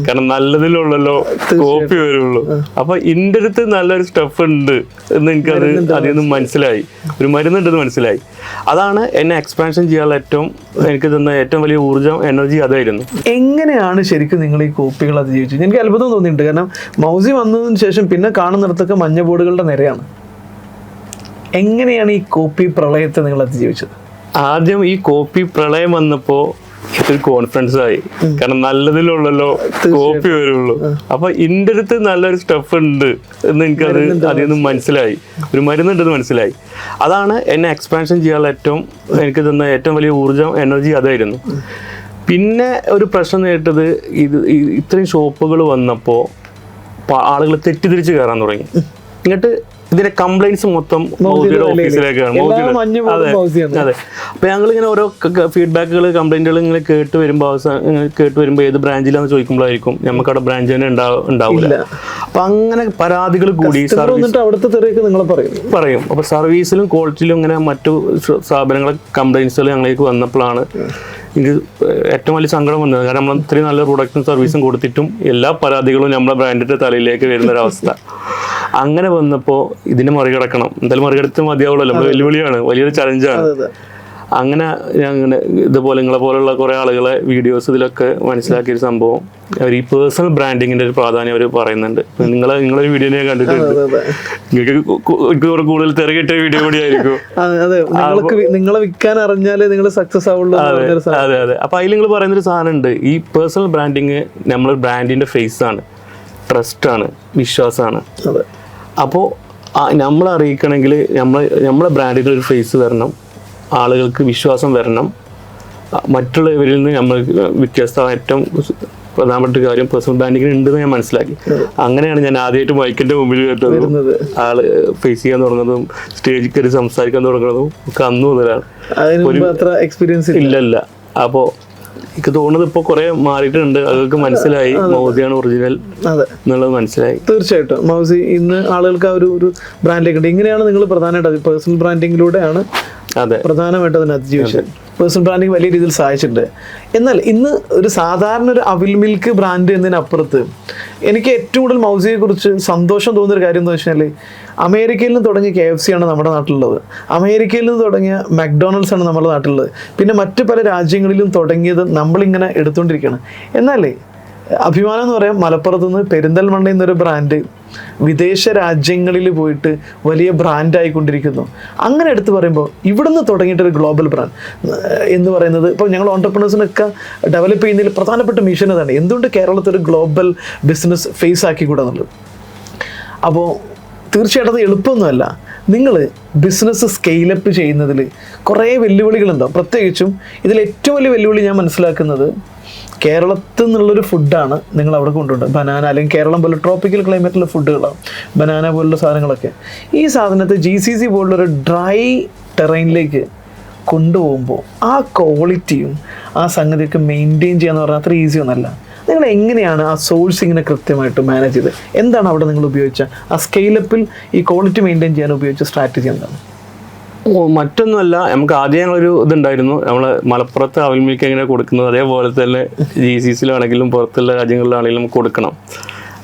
കാരണം നല്ലതിലുള്ളല്ലോ കോപ്പി വരുള്ളൂ. അപ്പൊ ഇന്റെ അടുത്ത് നല്ലൊരു സ്റ്റഫ് ഉണ്ട് എന്ന് എനിക്കത് അതിൽ നിന്ന് മനസ്സിലായി, ഒരു മരുന്നുണ്ടെന്ന് മനസ്സിലായി. അതാണ് എന്നെ എക്സ്പാൻഷൻ ചെയ്യാനുള്ള എനിക്ക് തന്ന ഏറ്റവും വലിയ ഊർജ്ജം, എനർജി അതായിരുന്നു. എങ്ങനെയാണ് ശരിക്കും നിങ്ങൾ ഈ കോപ്പികൾ അതിജീവിച്ചത്? എനിക്ക് അത്ഭുതം തോന്നിയിട്ടുണ്ട്. കാരണം മൗസി വന്നതിന് ശേഷം പിന്നെ കാണുന്നിടത്തൊക്കെ മഞ്ഞ ബോർഡുകളുടെ നിരയാണ്. എങ്ങനെയാണ് ഈ കോപ്പി പ്രളയത്തെ നിങ്ങൾ അതിജീവിച്ചത്? ആദ്യം ഈ കോപ്പി പ്രളയം വന്നപ്പോ ഇതൊരു കോൺഫിഡൻസ് ആയി, കാരണം നല്ലതിലുള്ളല്ലോ കോപ്പി വരുള്ളൂ. അപ്പൊ ഇന്റെ അടുത്ത് നല്ലൊരു സ്റ്റഫ് ഉണ്ട് എന്ന് എനിക്കത് അതിൽ നിന്ന് മനസ്സിലായി, ഒരു മരുന്നുണ്ടെന്ന് മനസ്സിലായി. അതാണ് എന്നെ എക്സ്പാൻഷൻ ചെയ്യാനുള്ള എനിക്ക് തന്ന ഏറ്റവും വലിയ ഊർജ്ജം, എനർജി അതായിരുന്നു. പിന്നെ ഒരു പ്രശ്നം നേരിട്ടത് ഇത്രയും ഷോപ്പുകൾ വന്നപ്പോൾ ആളുകൾ തെറ്റിദ്ധരിച്ച് കയറാൻ തുടങ്ങി. എന്നിട്ട് ഇതിന്റെ കംപ്ലൈന്റ്സ് മൊത്തം മൗസിയുടെ ഓഫീസിലേക്കാണ്. അതെ. അപ്പൊ ഞങ്ങൾ ഇങ്ങനെ ഓരോ ഫീഡ്ബാക്കുകൾ, കംപ്ലൈന്റുകൾ ഇങ്ങനെ കേട്ട് വരുമ്പോൾ ഏത് ബ്രാഞ്ചിലാന്ന് ചോദിക്കുമ്പോഴായിരിക്കും നമുക്ക് അവിടെ ബ്രാഞ്ച് തന്നെ ഉണ്ടാവില്ല. അപ്പൊ അങ്ങനെ പരാതികൾ കൂടി പറയും. അപ്പൊ സർവീസിലും ക്വാളിറ്റിയിലും ഇങ്ങനെ മറ്റു സ്ഥാപനങ്ങളെ കംപ്ലൈന്റ്സുകൾ ഞങ്ങളിലേക്ക് വന്നപ്പോഴാണ് എനിക്ക് ഏറ്റവും വലിയ സങ്കടം വന്നത്. കാരണം നമ്മൾ ഇത്രയും നല്ല പ്രൊഡക്റ്റും സർവീസും കൊടുത്തിട്ടും എല്ലാ പരാതികളും നമ്മുടെ ബ്രാൻഡിന്റെ തലയിലേക്ക് വരുന്നൊരവസ്ഥ. അങ്ങനെ വന്നപ്പോൾ ഇതിനെ മറികടക്കണം, എന്തായാലും മറികടത്ത് മതിയാവുള്ളൂ, നമ്മുടെ വെല്ലുവിളിയാണ്, വലിയൊരു ചലഞ്ചാണ്. അങ്ങനെ ഞാൻ ഇതുപോലെ നിങ്ങളെ പോലുള്ള കുറെ ആളുകളെ വീഡിയോസ് ഇതിലൊക്കെ മനസ്സിലാക്കിയൊരു സംഭവം, അവർ ഈ പേഴ്സണൽ ബ്രാൻഡിങ്ങിന്റെ ഒരു പ്രാധാന്യം അവർ പറയുന്നുണ്ട്. നിങ്ങളൊരു വീഡിയോ ഞാൻ കണ്ടിട്ടുണ്ട്, നിങ്ങൾക്ക് കൂടുതൽ തിരക്കിട്ട വീഡിയോ കൂടി ആയിരിക്കും. നിങ്ങളെ വിൽക്കാൻ അറിഞ്ഞാലേ നിങ്ങൾ സക്സസ് ആവുള്ളൂ. അതെ. അപ്പൊ അതിൽ നിങ്ങൾ പറയുന്നൊരു സാധനം ഉണ്ട്, ഈ പേഴ്സണൽ ബ്രാൻഡിങ് നമ്മൾ ബ്രാൻഡിന്റെ ഫേസ് ആണ്, ട്രസ്റ്റ് ആണ്, വിശ്വാസമാണ്. അപ്പോൾ നമ്മൾ അറിയിക്കണമെങ്കിൽ നമ്മളെ ബ്രാൻഡിൻ്റെ ഒരു ഫേസ് വരണം, ആളുകൾക്ക് വിശ്വാസം വരണം. മറ്റുള്ളവരിൽ നിന്ന് നമ്മൾ വ്യത്യസ്തമായ ഏറ്റവും പ്രധാനപ്പെട്ട കാര്യം പേഴ്സണൽ ബ്രാൻഡിങ്ങിന് ഉണ്ടെന്ന് ഞാൻ മനസ്സിലാക്കി. അങ്ങനെയാണ് ഞാൻ ആദ്യമായിട്ട് മൈക്കിന്റെ മുമ്പിൽ കേട്ടതും ആള് ഫേസ് ചെയ്യാൻ തുടങ്ങുന്നതും സ്റ്റേജിൽ കയറി സംസാരിക്കാൻ തുടങ്ങുന്നതും ഒക്കെ അന്ന് മുതലാണ്. ഇല്ലല്ല. അപ്പോൾ എനിക്ക് തോന്നുന്നത് ഇപ്പൊ കുറെ മാറിയിട്ടുണ്ട്, അതൊക്കെ മനസ്സിലായി മൗസിയാണ് ഒറിജിനൽ എന്നുള്ളത് മനസ്സിലായി. തീർച്ചയായിട്ടും മൗസി ഇന്ന് ആളുകൾക്ക് ആ ഒരു ബ്രാൻഡിലേക്ക് ഉണ്ട്. ഇങ്ങനെയാണ് നിങ്ങൾ പ്രധാനമായിട്ട് പേഴ്സണൽ ബ്രാൻഡിങ്ങിലൂടെയാണ് പ്രധാനമായിട്ട് അതിന് അതിജീവിച്ചത്. പേഴ്സണൽ ബ്രാൻഡിങ് വലിയ രീതിയിൽ സഹായിച്ചിട്ടുണ്ട്. എന്നാൽ ഇന്ന് ഒരു സാധാരണ ഒരു അവിൽ മിൽക്ക് ബ്രാൻഡ് എന്നതിനപ്പുറത്ത് എനിക്ക് ഏറ്റവും കൂടുതൽ മൗസിയെ കുറിച്ച് സന്തോഷം തോന്നുന്നൊരു കാര്യം എന്ന് വെച്ചാൽ, അമേരിക്കയിൽ നിന്ന് തുടങ്ങിയ KFC ആണ് നമ്മുടെ നാട്ടിലുള്ളത്, അമേരിക്കയിൽ നിന്ന് തുടങ്ങിയ മക്ഡൊണാൾഡ്സ് ആണ് നമ്മുടെ നാട്ടിലുള്ളത്, പിന്നെ മറ്റു പല രാജ്യങ്ങളിലും തുടങ്ങിയത് നമ്മളിങ്ങനെ എടുത്തുകൊണ്ടിരിക്കുകയാണ്. എന്നാലേ അഭിമാനം എന്ന് പറയാം, മലപ്പുറത്ത് നിന്ന് പെരിന്തൽമണ്ണയിൽ നിന്നൊരു ബ്രാൻഡ് വിദേശ രാജ്യങ്ങളിൽ പോയിട്ട് വലിയ ബ്രാൻഡായിക്കൊണ്ടിരിക്കുന്നു. അങ്ങനെ എടുത്ത് പറയുമ്പോൾ ഇവിടുന്ന് തുടങ്ങിയിട്ടൊരു ഗ്ലോബൽ ബ്രാൻഡ് എന്ന് പറയുന്നത്, ഇപ്പോൾ ഞങ്ങൾ ഓൺടർപ്രണേഴ്സിനൊക്കെ ഡെവലപ്പ് ചെയ്യുന്നതിൽ പ്രധാനപ്പെട്ട മിഷൻ അതാണ്, എന്തുകൊണ്ട് കേരളത്തിൽ ഒരു ഗ്ലോബൽ ബിസിനസ് ഫേസ് ആക്കിക്കൂടാ എന്നുള്ളത്. അപ്പോൾ തീർച്ചയായിട്ടും അത് എളുപ്പമൊന്നുമല്ല. നിങ്ങൾ ബിസിനസ് സ്കെയിലപ്പ് ചെയ്യുന്നതിൽ കുറേ വെല്ലുവിളികളുണ്ടാവും. പ്രത്യേകിച്ചും ഇതിൽ ഏറ്റവും വലിയ വെല്ലുവിളി ഞാൻ മനസ്സിലാക്കുന്നത്, കേരളത്തിൽ നിന്നുള്ളൊരു ഫുഡാണ് നിങ്ങൾ അവിടെ കൊണ്ടുപോകുന്നത്. ബനാന, അല്ലെങ്കിൽ കേരളം പോലെ ട്രോപ്പിക്കൽ ക്ലൈമറ്റിലുള്ള ഫുഡുകളാണ് ബനാന പോലുള്ള സാധനങ്ങളൊക്കെ. ഈ സാധനത്തെ GCC പോലുള്ളൊരു ഡ്രൈ ടെറൈനിലേക്ക് കൊണ്ടുപോകുമ്പോൾ ആ ക്വാളിറ്റിയും ആ സംഗതിയൊക്കെ മെയിൻറ്റെയിൻ ചെയ്യാന്ന് പറഞ്ഞാൽ അത്ര ഈസി ഒന്നല്ല. നിങ്ങൾ എങ്ങനെയാണ് ആ സോഴ്സിങ്ങിനെ കൃത്യമായിട്ട് മാനേജ് ചെയ്തത്? എന്താണ് അവിടെ നിങ്ങൾ ഉപയോഗിച്ച ആ സ്കെയിലപ്പിൽ ഈ ക്വാളിറ്റി മെയിൻറ്റെയിൻ ചെയ്യാൻ ഉപയോഗിച്ച സ്ട്രാറ്റജി എന്താണ്? മറ്റൊന്നുമല്ല, നമുക്ക് ആദ്യം ഞങ്ങളൊരു ഇതുണ്ടായിരുന്നു, നമ്മള് മലപ്പുറത്ത് അവിൽ മിൽക്ക് എങ്ങനെ കൊടുക്കുന്നത് അതേപോലെ തന്നെ GCCയിലാണെങ്കിലും പുറത്തുള്ള രാജ്യങ്ങളിലാണെങ്കിലും കൊടുക്കണം.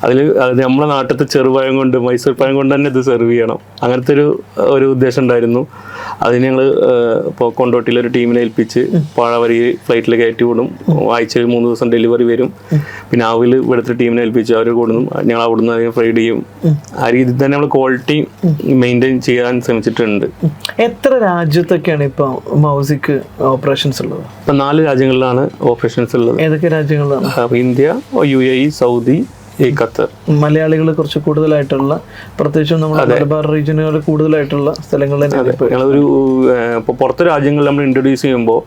അതിൽ നമ്മളെ നാട്ടിലത്തെ ചെറുപഴം കൊണ്ട്, മൈസൂർ പഴം കൊണ്ട് തന്നെ ഇത് സെർവ് ചെയ്യണം, അങ്ങനത്തെ ഒരു ഉദ്ദേശം ഉണ്ടായിരുന്നു. അതിന് ഞങ്ങൾ ഇപ്പോൾ കൊണ്ടോട്ടിയിലൊരു ടീമിനെ ഏൽപ്പിച്ച് പഴവരി ഫ്ലൈറ്റിൽ കയറ്റി വിടും, ആഴ്ചയിൽ 3 ദിവസം ഡെലിവറി വരും. പിന്നെ അവിൽ ഇവിടുത്തെ ടീമിനെ ഏൽപ്പിച്ച് അവർ കൊടുക്കും, ഞങ്ങൾ അവിടുന്ന് അതിനെ ഫ്രൈഡ് ചെയ്യും. ആ രീതിയിൽ തന്നെ നമ്മൾ ക്വാളിറ്റി മെയിൻറ്റെയിൻ ചെയ്യാൻ ശ്രമിച്ചിട്ടുണ്ട്. എത്ര രാജ്യത്തൊക്കെയാണ് ഇപ്പോൾ മൗസിക്ക് ഓപ്പറേഷൻസ് ഉള്ളത്? ഇപ്പം 4 രാജ്യങ്ങളിലാണ് ഓപ്പറേഷൻസ് ഉള്ളത്. ഏതൊക്കെ രാജ്യങ്ങളിലാണ്? India, UAE, Saudi, Qatar. മലയാളികൾ കുറച്ച് കൂടുതലായിട്ടുള്ള, പ്രത്യേകിച്ചും നമ്മുടെ മലബാർ റീജിയനുകൾ കൂടുതലായിട്ടുള്ള സ്ഥലങ്ങളിൽ ഞങ്ങളൊരു ഇപ്പോൾ പുറത്തെ രാജ്യങ്ങളിൽ നമ്മൾ ഇൻട്രൊഡ്യൂസ് ചെയ്യുമ്പോൾ,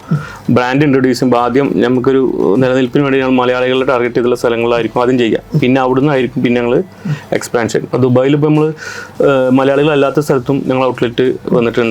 ബ്രാൻഡ് ഇൻട്രൊഡ്യൂസ് ചെയ്യുമ്പോൾ ആദ്യം നമുക്കൊരു നിലനിൽപ്പിന് വേണ്ടി ഞങ്ങൾ മലയാളികളെ ടാർഗറ്റ് ചെയ്തുള്ള സ്ഥലങ്ങളായിരിക്കും ആദ്യം ചെയ്യുക. പിന്നെ അവിടുന്ന് ആയിരിക്കും പിന്നെ ഞങ്ങൾ എക്സ്പാൻഷൻ. ഇപ്പോൾ ദുബായിൽ ഇപ്പോൾ നമ്മൾ മലയാളികളല്ലാത്ത സ്ഥലത്തും ഞങ്ങൾ ഔട്ട്ലെറ്റ് വന്നിട്ടുണ്ട്.